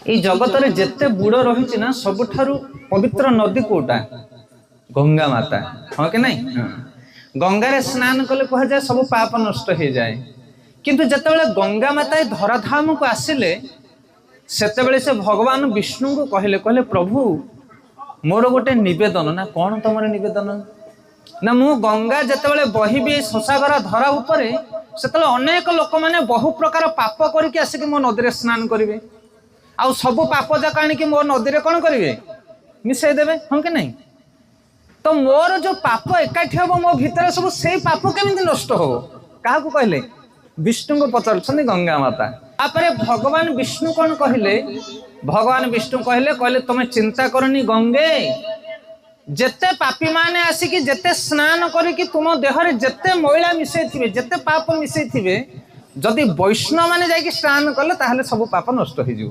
এই জগତରେ ଯେତେ ବୁଡ଼ ରହିଛି ନା ସବୁଠାରୁ ପବିତ୍ର ନଦୀ କୋଉଟା? ଗଙ୍ଗା ମାତା, ହଁ କି ନାଇଁ? ଗଙ୍ଗାରେ ସ୍ନାନ କଲେ କୁହାଯାଏ ସବୁ ପାପ ନଷ୍ଟ ହେଇଯାଏ। କିନ୍ତୁ ଯେତେବେଳେ ଗଙ୍ଗା ମାତା ଏ ଧରାଧାମକୁ ଆସିଲେ ସେତେବେଳେ ସେ ଭଗବାନ ବିଷ୍ଣୁଙ୍କୁ କହିଲେ ପ୍ରଭୁ ମୋର ଗୋଟେ ନିବେଦନ। ନା କଣ ତମର ନିବେଦନ? ନା ମୁଁ ଗଙ୍ଗା ଯେତେବେଳେ ବହିବି ଶଶାଗରା ଧରା ଉପରେ ସେତେବେଳେ ଅନେକ ଲୋକମାନେ ବହୁ ପ୍ରକାର ପାପ କରିକି ଆସିକି ମୋ ନଦୀରେ ସ୍ନାନ କରିବେ, ଆଉ ସବୁ ପାପ ଯାକ ଆଣିକି ମୋ ନଦୀରେ କଣ କରିବେ? ମିଶେଇ ଦେବେ, ହଁ କି ନାଇଁ? ତ ମୋର ଯୋଉ ପାପ ଏକାଠି ହବ ମୋ ଭିତରେ ସବୁ ସେଇ ପାପ କେମିତି ନଷ୍ଟ ହବ? କାହାକୁ କହିଲେ? ବିଷ୍ଣୁଙ୍କୁ ପଚାରୁଛନ୍ତି ଗଙ୍ଗା ମାତା। ତାପରେ ଭଗବାନ ବିଷ୍ଣୁ କଣ କହିଲେ? ଭଗବାନ ବିଷ୍ଣୁ କହିଲେ ତମେ ଚିନ୍ତା କରନି ଗଙ୍ଗେ, ଯେତେ ପାପୀ ମାନେ ଆସିକି ଯେତେ ସ୍ନାନ କରିକି ତୁମ ଦେହରେ ଯେତେ ମଇଳା ମିଶେଇଥିବେ, ଯେତେ ପାପ ମିଶେଇଥିବେ, ଯଦି ବୈଷ୍ଣବ ମାନେ ଯାଇକି ସ୍ନାନ କଲେ ତାହେଲେ ସବୁ ପାପ ନଷ୍ଟ ହେଇଯିବ।